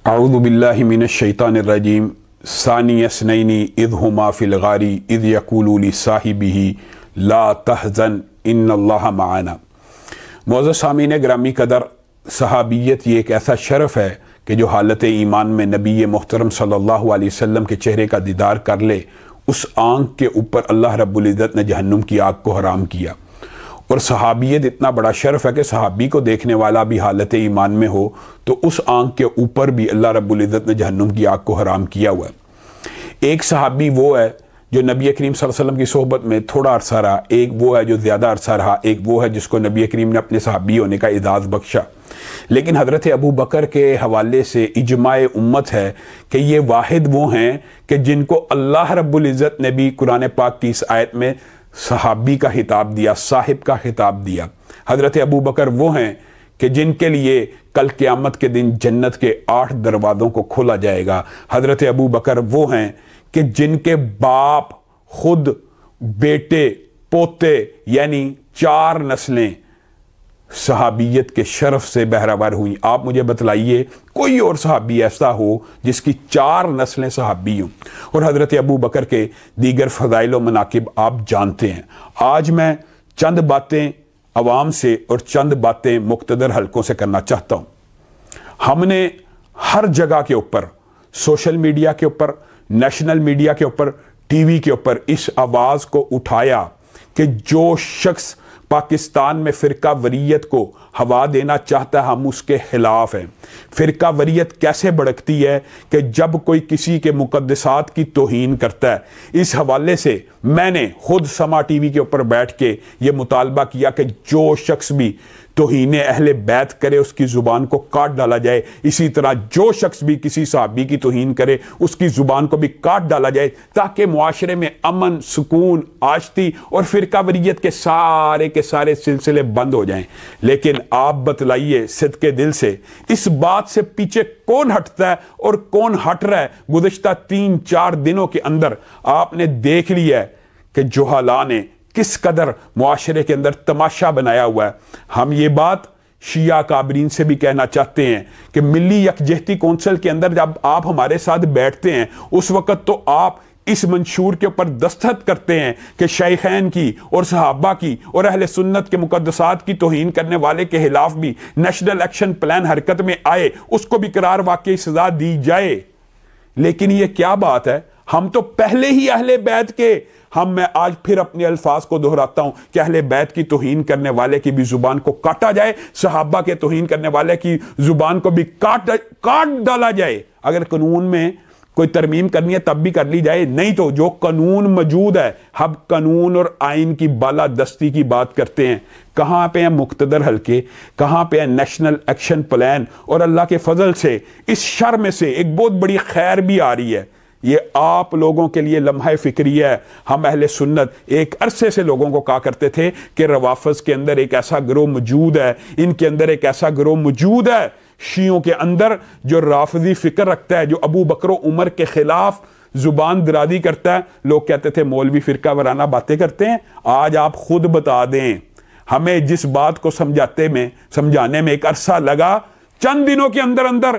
اعوذ باللہ من الشیطان الرجیم ثانی اثنین اذ ہما فی الغار اذ یقول لصاحبہ لا تحزن ان اللہ معنا۔ معزز سامعین گرامی قدر، صحابیت یہ ایک ایسا شرف ہے کہ جو حالت ایمان میں نبی محترم صلی اللہ علیہ وسلم کے چہرے کا دیدار کر لے، اس آنکھ کے اوپر اللہ رب العزت نے جہنم کی آگ کو حرام کیا۔ اور صحابیت اتنا بڑا شرف ہے کہ صحابی کو دیکھنے والا بھی حالت ایمان میں ہو تو اس آنکھ کے اوپر بھی اللہ رب العزت نے جہنم کی آگ کو حرام کیا ہوا ہے۔ ایک صحابی وہ ہے جو نبی کریم صلی اللہ علیہ وسلم کی صحبت میں تھوڑا عرصہ رہا، ایک وہ ہے جو زیادہ عرصہ رہا، ایک وہ ہے جس کو نبی کریم نے اپنے صحابی ہونے کا اعزاز بخشا۔ لیکن حضرت ابو بکر کے حوالے سے اجماع امت ہے کہ یہ واحد وہ ہیں کہ جن کو اللہ رب العزت نے بھی قرآن پاک کی اس آیت میں صحابی کا خطاب دیا، صاحب کا خطاب دیا۔ حضرت ابو بکر وہ ہیں کہ جن کے لیے کل قیامت کے دن جنت کے 8 دروازوں کو کھولا جائے گا۔ حضرت ابو بکر وہ ہیں کہ جن کے باپ خود بیٹے پوتے یعنی 4 نسلیں صحابیت کے شرف سے بہرہور ہوئیں۔ آپ مجھے بتلائیے کوئی اور صحابی ایسا ہو جس کی 4 نسلیں صحابی ہوں۔ اور حضرت ابو بکر کے دیگر فضائل و مناقب آپ جانتے ہیں۔ آج میں چند باتیں عوام سے اور چند باتیں مقتدر حلقوں سے کرنا چاہتا ہوں۔ ہم نے ہر جگہ کے اوپر، سوشل میڈیا کے اوپر، نیشنل میڈیا کے اوپر، ٹی وی کے اوپر اس آواز کو اٹھایا کہ جو شخص پاکستان میں فرقہ وریت کو ہوا دینا چاہتا ہے ہم اس کے خلاف ہیں۔ فرقہ وریت کیسے بھڑکتی ہے کہ جب کوئی کسی کے مقدسات کی توہین کرتا ہے۔ اس حوالے سے میں نے خود سما ٹی وی کے اوپر بیٹھ کے یہ مطالبہ کیا کہ جو شخص بھی توہین اہل بیت کرے اس کی زبان کو کاٹ ڈالا جائے، اسی طرح جو شخص بھی کسی صحابی کی توہین کرے اس کی زبان کو بھی کاٹ ڈالا جائے، تاکہ معاشرے میں امن، سکون، آشتی اور فرقہ وریت کے سارے سلسلے بند ہو جائیں۔ لیکن آپ بتلائیے صدقے دل سے اس بات سے پیچھے کون ہٹتا ہے اور کون ہٹ رہا ہے؟ گزشتہ 3-4 دنوں کے اندر آپ نے دیکھ لیا ہے کہ جہالاء نے کس قدر معاشرے کے اندر تماشا بنایا ہوا ہے۔ ہم یہ بات شیعہ کابرین سے بھی کہنا چاہتے ہیں کہ ملی یکجہتی کونسل کے اندر جب آپ ہمارے ساتھ بیٹھتے ہیں اس وقت تو آپ اس منشور کے اوپر دستخط کرتے ہیں کہ شیخین کی اور صحابہ کی اور اہل سنت کے مقدسات کی توہین کرنے والے کے خلاف بھی نیشنل ایکشن پلان حرکت میں آئے، اس کو بھی قرار واقعی سزا دی جائے۔ لیکن یہ کیا بات ہے؟ ہم تو پہلے ہی اہل بیت کے، میں آج پھر اپنے الفاظ کو دہراتا ہوں کہ اہل بیت کی توہین کرنے والے کی بھی زبان کو کاٹا جائے، صحابہ کے توہین کرنے والے کی زبان کو بھی کاٹ ڈالا جائے۔ اگر قانون میں کوئی ترمیم کرنی ہے تب بھی کر لی جائے، نہیں تو جو قانون موجود ہے، ہم قانون اور آئین کی بالادستی کی بات کرتے ہیں۔ کہاں پہ ہیں مقتدر حلقے، کہاں پہ ہیں نیشنل ایکشن پلان؟ اور اللہ کے فضل سے اس شر میں سے ایک بہت بڑی خیر بھی آ رہی ہے۔ یہ آپ لوگوں کے لیے لمحہ فکری ہے۔ ہم اہل سنت ایک عرصے سے لوگوں کو کہا کرتے تھے کہ روافض کے اندر ایک ایسا گروہ موجود ہے، ان کے اندر ایک ایسا گروہ موجود ہے شیعوں کے اندر جو رافضی فکر رکھتا ہے، جو ابو بکر و عمر کے خلاف زبان درازی کرتا ہے۔ لوگ کہتے تھے مولوی فرقہ وارانہ باتیں کرتے ہیں۔ آج آپ خود بتا دیں، ہمیں جس بات کو سمجھانے میں ایک عرصہ لگا، چند دنوں کے اندر اندر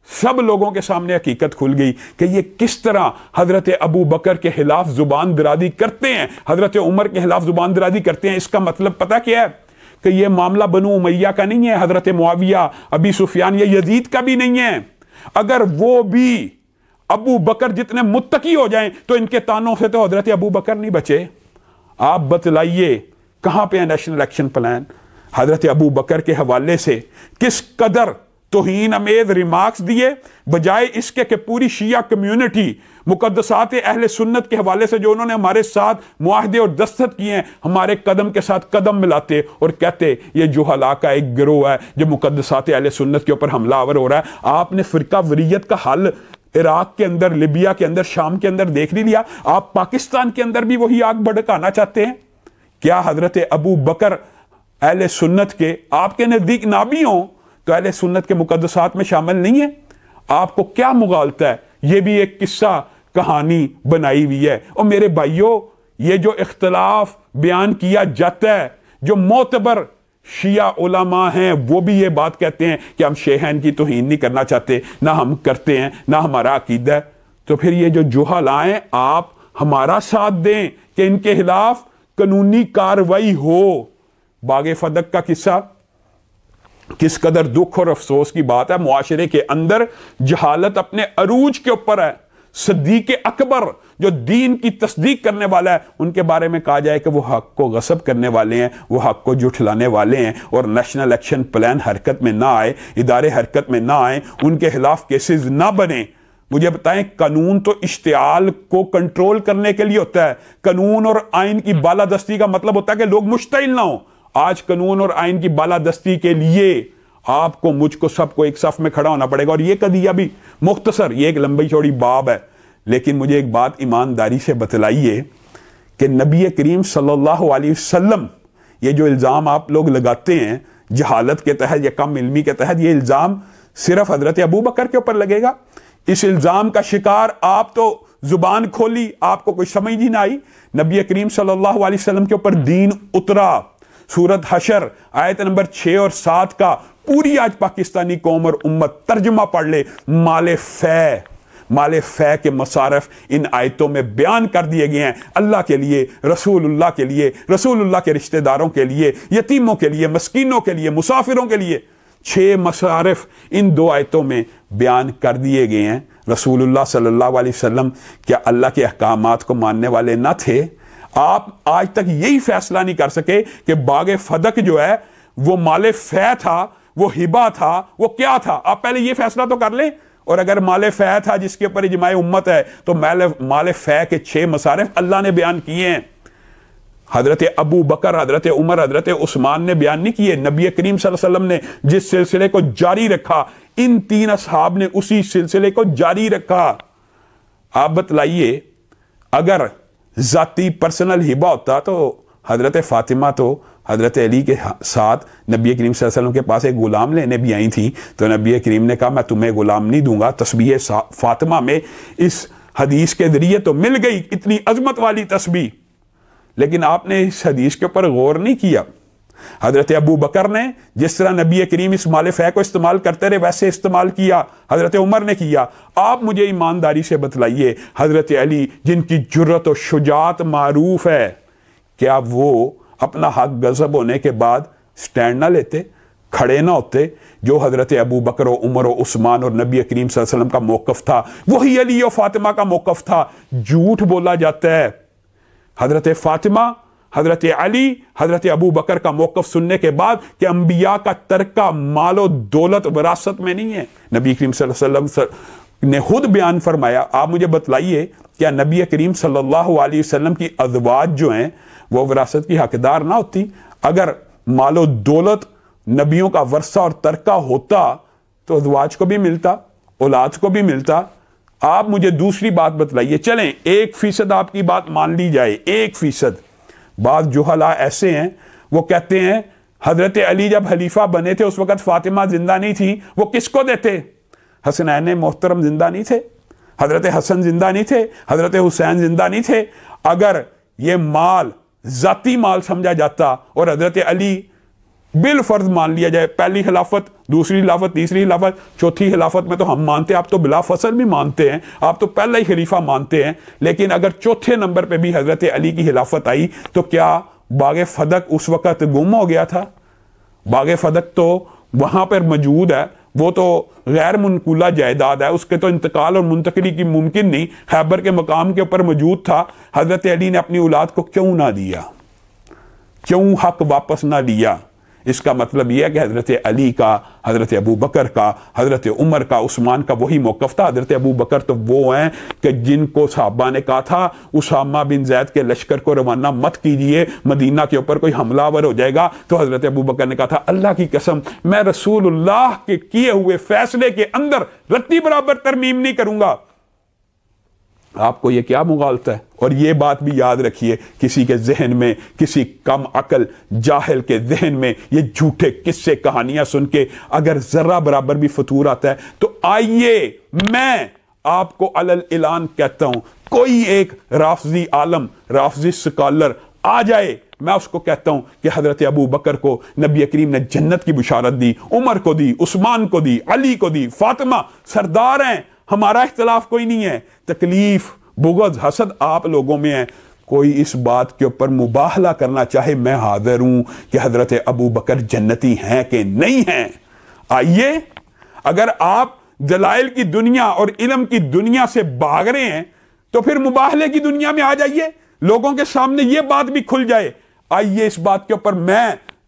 سب لوگوں کے سامنے حقیقت کھل گئی کہ یہ کس طرح حضرت ابو بکر کے خلاف زبان درازی کرتے ہیں، حضرت عمر کے خلاف زبان درازی کرتے ہیں۔ اس کا مطلب پتہ کیا ہے؟ کہ یہ معاملہ بنو امیہ کا نہیں ہے، حضرت معاویہ، ابی سفیان یا یزید کا بھی نہیں ہے۔ اگر وہ بھی ابو بکر جتنے متقی ہو جائیں تو ان کے تانوں سے تو حضرت ابو بکر نہیں بچے۔ آپ بتلائیے کہاں پہ ہے نیشنل ایکشن پلان؟ حضرت ابو بکر کے حوالے سے کس قدر توہین امیز ریمارکس دیے، بجائے اس کے کہ پوری شیعہ کمیونٹی مقدسات اہل سنت کے حوالے سے جو انہوں نے ہمارے ساتھ معاہدے اور دستخط کیے ہیں، ہمارے قدم کے ساتھ قدم ملاتے اور کہتے یہ جہالاء کا ایک گروہ ہے جو مقدسات اہل سنت کے اوپر حملہ آور ہو رہا ہے۔ آپ نے فرقہ وریت کا حل عراق کے اندر، لیبیا کے اندر، شام کے اندر دیکھ لیا۔ آپ پاکستان کے اندر بھی وہی آگ بھڑکانا چاہتے ہیں۔ کیا حضرت ابو بکر اہل سنت کے آپ کے نزدیک نہ بھی ہوں تو اہل سنت کے مقدسات میں شامل نہیں ہے؟ آپ کو کیا مغالطہ ہے؟ یہ بھی ایک قصہ کہانی بنائی ہوئی ہے۔ اور میرے بھائیوں، یہ جو اختلاف بیان کیا جاتا ہے، جو معتبر شیعہ علماء ہیں وہ بھی یہ بات کہتے ہیں کہ ہم شیخین کی توہین نہیں کرنا چاہتے، نہ ہم کرتے ہیں، نہ ہمارا عقیدہ ہے۔ تو پھر یہ جو جہلاء ہیں آپ ہمارا ساتھ دیں کہ ان کے خلاف قانونی کارروائی ہو۔ باغ فدق کا قصہ کس قدر دکھ اور افسوس کی بات ہے، معاشرے کے اندر جہالت اپنے عروج کے اوپر ہے۔ صدیق اکبر جو دین کی تصدیق کرنے والا ہے، ان کے بارے میں کہا جائے کہ وہ حق کو غصب کرنے والے ہیں، وہ حق کو جھٹلانے والے ہیں، اور نیشنل ایکشن پلان حرکت میں نہ آئے، ادارے حرکت میں نہ آئیں، ان کے خلاف کیسز نہ بنیں۔ مجھے بتائیں، قانون تو اشتعال کو کنٹرول کرنے کے لیے ہوتا ہے۔ قانون اور آئین کی بالادستی کا مطلب ہوتا ہے کہ لوگ مشتعل نہ ہوں۔ آج قانون اور آئین کی بالادستی کے لیے آپ کو، مجھ کو، سب کو ایک صف میں کھڑا ہونا پڑے گا، اور یہ قضیہ بھی مختصر، یہ ایک لمبی چوڑی باب ہے، لیکن مجھے ایک بات ایمانداری سے بتلائیے کہ نبی کریم صلی اللہ علیہ وسلم، یہ جو الزام آپ لوگ لگاتے ہیں جہالت کے تحت یا کم علمی کے تحت، یہ الزام صرف حضرت ابو بکر کے اوپر لگے گا؟ اس الزام کا شکار آپ تو زبان کھولی، آپ کو کوئی سمجھ نہیں آئی۔ نبی کریم صلی اللہ علیہ وسلم کے اوپر دین اترا۔ سورت حشر آیت نمبر 6 اور 7 کا پوری آج پاکستانی قوم اور امت ترجمہ پڑھ لے۔ مال فے کے مصارف ان آیتوں میں بیان کر دیے گئے ہیں، اللہ کے لیے، رسول اللہ کے لیے، رسول اللہ کے رشتہ داروں کے لیے، یتیموں کے لیے، مسکینوں کے لیے، مسافروں کے لیے۔ 6 مصارف ان 2 آیتوں میں بیان کر دیے گئے ہیں۔ رسول اللہ صلی اللہ علیہ وسلم کیا اللہ کے احکامات کو ماننے والے نہ تھے؟ آپ آج تک یہی فیصلہ نہیں کر سکے کہ باغ فدق جو ہے وہ مال فے تھا، وہ ہبہ تھا، وہ کیا تھا؟ آپ پہلے یہ فیصلہ تو کر لیں۔ اور اگر مال فے تھا جس کے اوپر اجماع امت ہے، تو مال فے کے 6 مصارف اللہ نے بیان کیے ہیں۔ حضرت ابو بکر، حضرت عمر، حضرت عثمان نے بیان نہیں کیے۔ نبی کریم صلی اللہ علیہ وسلم نے جس سلسلے کو جاری رکھا، ان 3 اصحاب نے اسی سلسلے کو جاری رکھا۔ آپ بتلائیے، اگر ذاتی پرسنل ہبہ ہوتا تو حضرت فاطمہ تو حضرت علی کے ساتھ نبی کریم صلی اللہ علیہ وسلم کے پاس ایک غلام لینے بھی آئی تھی، تو نبی کریم نے کہا میں تمہیں غلام نہیں دوں گا۔ تسبیح فاطمہ میں اس حدیث کے ذریعے تو مل گئی اتنی عظمت والی تسبیح، لیکن آپ نے اس حدیث کے اوپر غور نہیں کیا۔ حضرت ابو بکر نے جس طرح نبی کریم اس مال فے کو استعمال کرتے رہے ویسے استعمال کیا، حضرت عمر نے کیا۔ آپ مجھے ایمانداری سے بتلائیے، حضرت علی جن کی جرت و شجاعت معروف ہے، کیا وہ اپنا حق غصب ہونے کے بعد سٹینڈ نہ لیتے، کھڑے نہ ہوتے؟ جو حضرت ابو بکر و عمر و عثمان اور نبی کریم صلی اللہ علیہ وسلم کا موقف تھا، وہی علی و فاطمہ کا موقف تھا۔ جھوٹ بولا جاتا ہے۔ حضرت فاطمہ، حضرت علی، حضرت ابو بکر کا موقف سننے کے بعد کہ انبیاء کا ترکہ مال و دولت وراثت میں نہیں ہے، نبی کریم صلی اللہ علیہ وسلم نے خود بیان فرمایا۔ آپ مجھے بتلائیے، کیا نبی کریم صلی اللہ علیہ وسلم کی ازواج جو ہیں وہ وراثت کی حقدار نہ ہوتی؟ اگر مال و دولت نبیوں کا ورثہ اور ترکہ ہوتا تو ازواج کو بھی ملتا، اولاد کو بھی ملتا۔ آپ مجھے دوسری بات بتلائیے، چلیں 1% آپ کی بات مان لی جائے، 1%۔ بعض جہلاء ایسے ہیں، وہ کہتے ہیں حضرت علی جب خلیفہ بنے تھے اس وقت فاطمہ زندہ نہیں تھی، وہ کس کو دیتے؟ حسنین محترم زندہ نہیں تھے؟ حضرت حسن زندہ نہیں تھے؟ حضرت حسین زندہ نہیں تھے؟ اگر یہ مال ذاتی مال سمجھا جاتا اور حضرت علی بالفرض مان لیا جائے، پہلی خلافت، دوسری خلافت، تیسری خلافت، چوتھی خلافت میں تو ہم مانتے ہیں، آپ تو بلا فصل بھی مانتے ہیں، آپ تو پہلا ہی خلیفہ مانتے ہیں، لیکن اگر چوتھے نمبر پہ بھی حضرت علی کی خلافت آئی تو کیا باغ فدق اس وقت گم ہو گیا تھا؟ باغ فدق تو وہاں پر موجود ہے، وہ تو غیر منقولہ جائیداد ہے، اس کے تو انتقال اور منتقلی کی ممکن نہیں، خیبر کے مقام کے اوپر موجود تھا۔ حضرت علی نے اپنی اولاد کو کیوں نہ دیا؟ کیوں حق واپس نہ لیا؟ اس کا مطلب یہ ہے کہ حضرت علی کا، حضرت ابو بکر کا، حضرت عمر کا، عثمان کا وہی موقف تھا۔ حضرت ابو بکر تو وہ ہیں کہ جن کو صحابہ نے کہا تھا اسامہ بن زید کے لشکر کو روانہ مت کیجئے، مدینہ کے اوپر کوئی حملہ آور ہو جائے گا، تو حضرت ابو بکر نے کہا تھا اللہ کی قسم میں رسول اللہ کے کیے ہوئے فیصلے کے اندر رتی برابر ترمیم نہیں کروں گا۔ آپ کو یہ کیا مغالطہ ہے؟ اور یہ بات بھی یاد رکھیے، کسی کے ذہن میں، کسی کم عقل جاہل کے ذہن میں یہ جھوٹے قصے کہانیاں سن کے اگر ذرہ برابر بھی فطور آتا ہے تو آئیے میں آپ کو علل اعلان کہتا ہوں، کوئی ایک رافضی عالم، رافضی سکالر آ جائے، میں اس کو کہتا ہوں کہ حضرت ابو بکر کو نبی کریم نے جنت کی بشارت دی، عمر کو دی، عثمان کو دی، علی کو دی، فاطمہ سردار ہیں، ہمارا اختلاف کوئی نہیں ہے، تکلیف بغض حسد آپ لوگوں میں ہے۔ کوئی اس بات کے اوپر مباہلہ کرنا چاہے، میں حاضر ہوں کہ حضرت ابو بکر جنتی ہیں کہ نہیں ہیں۔ آئیے، اگر آپ دلائل کی دنیا اور علم کی دنیا سے بھاگ رہے ہیں تو پھر مباہلے کی دنیا میں آ جائیے، لوگوں کے سامنے یہ بات بھی کھل جائے۔ آئیے، اس بات کے اوپر میں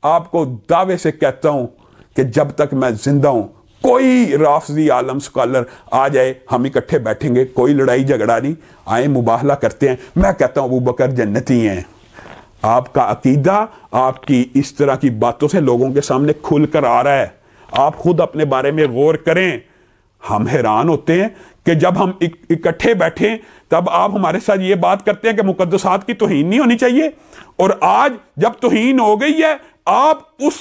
آپ کو دعوے سے کہتا ہوں کہ جب تک میں زندہ ہوں کوئی رافضی عالم سکالر آ جائے، ہم اکٹھے بیٹھیں گے، کوئی لڑائی جھگڑا نہیں، آئیں مباہلہ کرتے ہیں۔ میں کہتا ہوں ابو بکر جنتی ہیں۔ آپ کا عقیدہ آپ کی اس طرح کی باتوں سے لوگوں کے سامنے کھل کر آ رہا ہے، آپ خود اپنے بارے میں غور کریں۔ ہم حیران ہوتے ہیں کہ جب ہم اکٹھے بیٹھیں تب آپ ہمارے ساتھ یہ بات کرتے ہیں کہ مقدسات کی توہین نہیں ہونی چاہیے، اور آج جب توہین ہو گئی ہے آپ اس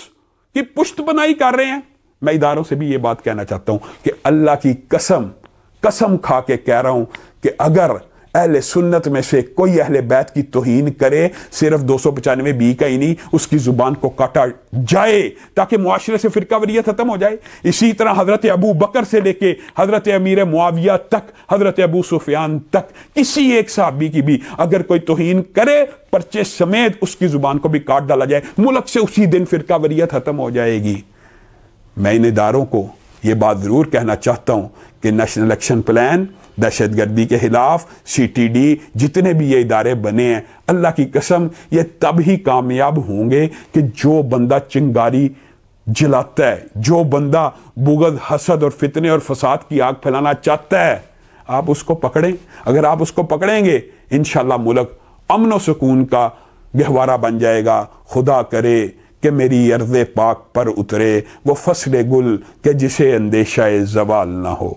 کی پشت بنائی کر رہے ہیں۔ میں اداروں سے بھی یہ بات کہنا چاہتا ہوں کہ اللہ کی قسم کھا کے کہہ رہا ہوں کہ اگر اہل سنت میں سے کوئی اہل بیت کی توہین کرے، صرف 295 بی کا ہی نہیں، اس کی زبان کو کاٹا جائے تاکہ معاشرے سے فرقہ واریت ختم ہو جائے۔ اسی طرح حضرت ابو بکر سے لے کے حضرت امیر معاویہ تک، حضرت ابو سفیان تک، کسی ایک صحابی کی بھی اگر کوئی توہین کرے، پرچے سمیت اس کی زبان کو بھی کاٹ ڈالا جائے، ملک سے اسی دن فرقہ واریت ختم ہو جائے گی۔ میں ان اداروں کو یہ بات ضرور کہنا چاہتا ہوں کہ نیشنل ایکشن پلان، دہشت گردی کے خلاف، CTD، جتنے بھی یہ ادارے بنے ہیں، اللہ کی قسم یہ تب ہی کامیاب ہوں گے کہ جو بندہ چنگاری جلاتا ہے، جو بندہ بغض حسد اور فتنے اور فساد کی آگ پھیلانا چاہتا ہے، آپ اس کو پکڑیں۔ اگر آپ اس کو پکڑیں گے انشاءاللہ ملک امن و سکون کا گہوارہ بن جائے گا۔ خدا کرے کہ میری ارض پاک پر اترے وہ فصل گل کہ جسے اندیشہ زوال نہ ہو۔